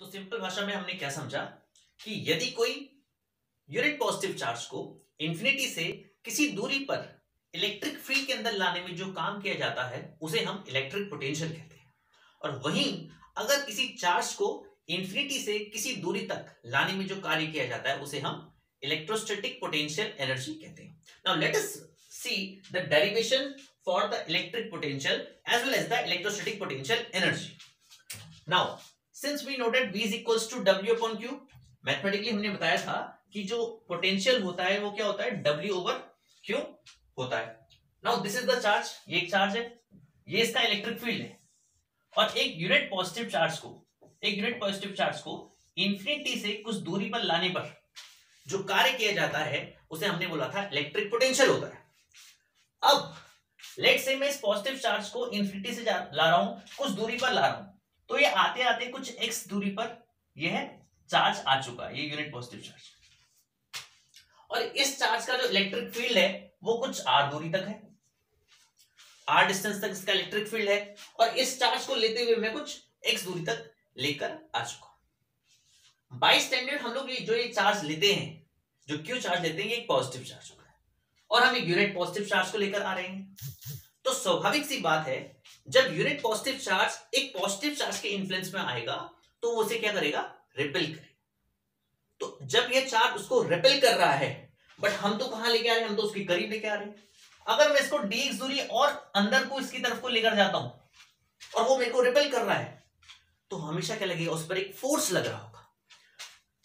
तो सिंपल भाषा में हमने क्या समझा कि यदि कोई यूनिट पॉजिटिव चार्ज को इंफिनिटी से किसी दूरी पर इलेक्ट्रिक फील्ड के अंदर लाने में जो काम किया जाता है उसे हम इलेक्ट्रिक पोटेंशियल कहते हैं। और वहीं अगर किसी चार्ज को इंफिनिटी से किसी दूरी तक लाने में जो कार्य किया जाता है उसे हम इलेक्ट्रोस्टैटिक पोटेंशियल एनर्जी कहते हैं। Now let us see the derivation for the electric potential as well as the electrostatic potential energy. Now since we noted V is equals to W upon Q, mathematically हमने बताया था कि जो potential होता है वो क्या होता है W over Q होता है। Now this is the charge, ये एक चार्ज है, ये इसका इलेक्ट्रिक फील्ड है। और एक यूनिट पॉजिटिव चार्ज को इंफिनिटी से कुछ दूरी पर लाने पर जो कार्य किया जाता है उसे हमने बोला था इलेक्ट्रिक पोटेंशियल होता है। अब लेट्स से मैं इस पॉजिटिव चार्ज को इंफिनिटी से ला रहा हूं, कुछ दूरी पर ला रहा हूं, तो ये आते आते कुछ x दूरी पर यह चार्ज आ चुका है, ये यूनिट पॉजिटिव चार्ज। और इस चार्ज का जो इलेक्ट्रिक फील्ड है वो कुछ r दूरी तक है, r डिस्टेंस तक इसका इलेक्ट्रिक फील्ड है। और इस चार्ज को लेते हुए मैं कुछ x दूरी तक लेकर आ चुका हूं। बाय स्टैंडर्ड हम लोग जो ये चार्ज लेते हैं, जो Q चार्ज लेते हैं, ये एक पॉजिटिव चार्ज होगा और हम एक यूनिट पॉजिटिव चार्ज को लेकर आ रहे हैं। तो स्वाभाविक सी बात है, जब यूनिट पॉजिटिव चार्ज एक पॉजिटिव चार्ज के इन्फ्लुएंस में आएगा तो वो उसे क्या करेगा, रिपेल करेगा। तो जब ये चार्ज उसको रिपेल कर रहा है, बट हम तो कहां लेके आ रहे हैं, हम तो उसके करीब लेके आ रहे हैं। अगर मैं इसको dx दूरी और अंदर को इसकी तरफ को लेकर जाता हूं और वो मेरे को रिपेल कर रहा है, तो हमेशा क्या लगेगा, उस पर एक फोर्स लग रहा होगा।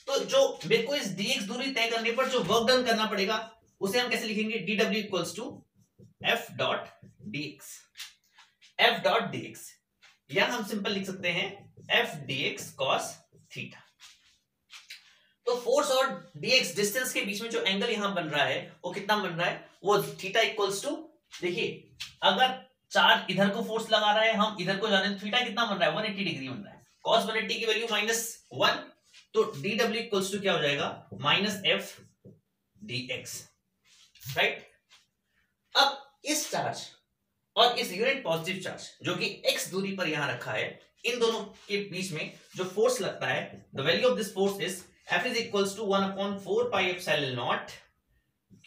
तो जो मेरे को इस dx दूरी तय करने पर जो वर्क डन करना पड़ेगा उसे हम कैसे लिखेंगे, dw equals to f dot dx। f dot dx या हम सिंपल लिख सकते हैं f dx cos थीटा। तो फोर्स और dx डिस्टेंस के बीच में जो एंगल यहां बन रहा है वो कितना बन रहा है, वो थीटा इक्वल्स टू, देखिए अगर चार्ज इधर को फोर्स लगा रहा है, हम इधर को जा रहे हैं, थीटा कितना बन रहा है, 180 डिग्री बन रहा है। cos 180 की वैल्यू -1, तो dw इक्वल्स टू क्या हो जाएगा, -f dx, राइट। अब इस चार्ज और इस यूनिट पॉजिटिव चार्ज जो कि x दूरी पर यहां रखा है, इन दोनों के बीच में जो फोर्स लगता है, the value of this force is F is equals to 1/4 pi epsilon naught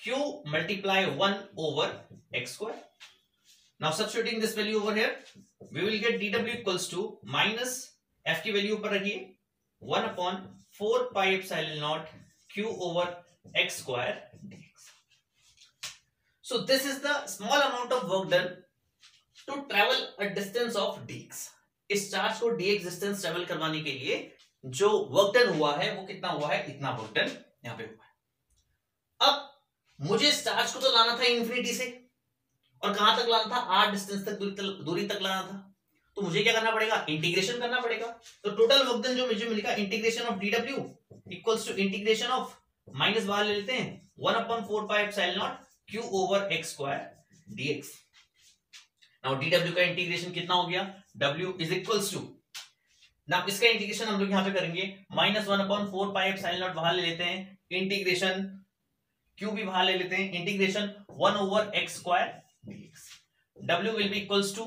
Q multiply 1 over x square. Now substituting this value over here, we will get dw equals to minus f की value ऊपर रखिए 1/4 pi epsilon naught Q over x square dx. So this is the small amount of work done to travel a distance of dx. इस charge को dx distance travel करवाने के लिए जो work done हुआ है वो कितना हुआ है, इतना वर्क डन यहां पे हुआ है। अब मुझे इस चार्ज को तो लाना था इंफिनिटी से, और कहां तक लाना था, r डिस्टेंस तक, दूरी तक लाना था। तो मुझे क्या करना पड़ेगा, इंटीग्रेशन करना पड़ेगा। तो टोटल वर्क डन जो मुझे मिलेगा, integration of dw equals to integration of, minus बाहर ले लेते हैं, 1/4 pi epsilon naught q over x square dx। Now dw का इंटीग्रेशन कितना हो गया, w इज इक्वल्स टू, ना इसका इंटीग्रेशन हम लोग यहां पे करेंगे, -1/4 पाई एप्सिलॉन नॉट बाहर ले लेते हैं, इंटीग्रेशन q भी बाहर ले लेते हैं, integration 1 over x square dx। w will be equals to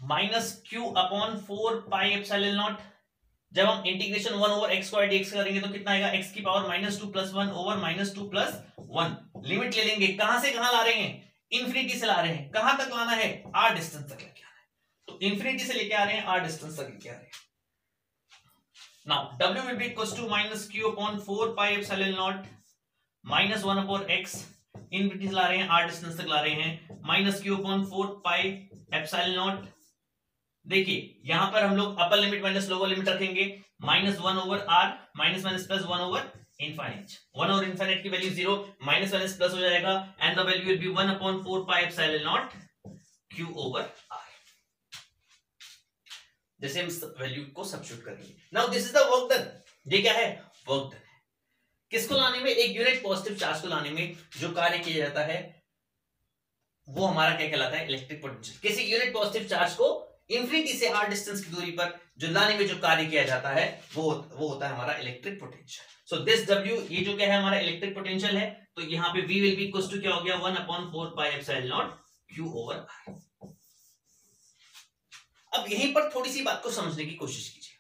-q/4 pi epsilon naught. जब हम integration 1 over x square dx करेंगे तो कितना आएगा, x की पावर -2 + 1 ओवर -2 + 1। लिमिट ले लेंगे, कहां से कहां ला रहे हैं, इंफिनिटी से ला रहे हैं, कहां तक लाना है, r डिस्टेंस तक लेके आना है। तो इंफिनिटी से लेके आ रहे हैं, r डिस्टेंस तक लेके आ रहे हैं। Now w will be equals to -q/4 pi epsilon naught -1/x, infinity से ला रहे हैं, r डिस्टेंस तक ला रहे हैं, -q/4 पाई एप्सिलॉन नॉट। देखिए यहां पर हम लोग upper limit minus lower limit रखेंगे, -1 over r, minus minus plus 1 over infinite. 1 over infinite की वैल्यू 0, माइनस माइनस प्लस हो जाएगा, and the value will be 1/4 pi epsilon naught q over r। जैसे हम वैल्यू को सब्स्टिट्यूट करेंगे। Now this is the work done. ये क्या है, वर्क डन। किसको लाने में, एक यूनिट पॉजिटिव चार्ज को लाने में जो कार्य किया जाता है वो हमारा क्या कहलाता है, इलेक्ट्रिक पोटेंशियल। किसी यूनिट पॉजिटिव चार्ज को इंफिनिटी से r डिस्टेंस की दूरी पर जो लाने में जो कार्य किया जाता है वो होता है हमारा electric potential. So this w, ये जो क्या है हमारा इलेक्ट्रिक पोटेंशियल है, तो यहाँ पे v will be equal to क्या हो गया, 1/4 pi epsilon naught q over r। अब यहीं पर थोड़ी सी बात को समझने की कोशिश कीजिए।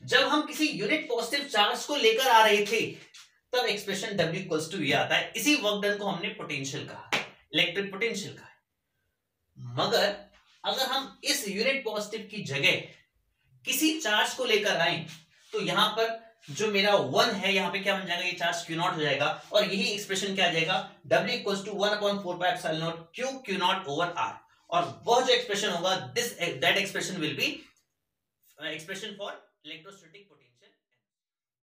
जब हम किसी यूनिट पॉजिटिव चार्ज को लेकर आ रहे थे तब एक्सप्रेशन W इक्वल्स टू ये आता है। इसी वर्क डन को हमने पोटेंशियल कहा, इलेक्ट्रिक पोटेंशियल कहा है। मगर अगर हम इस यूनिट पॉजिटिव की जगह किसी चार्ज को लेकर आए तो यहां पर जो मेरा 1 है यहां पे क्या बन जाएगा, ये चार्ज Q0 हो जाएगा और यही एक्सप्रेशन क्या आ जाएगा, W equals to 1/4πε0 Q0 over R। और वह जो एक्सप्रेशन होगा that expression will be expression for electrostatic potential.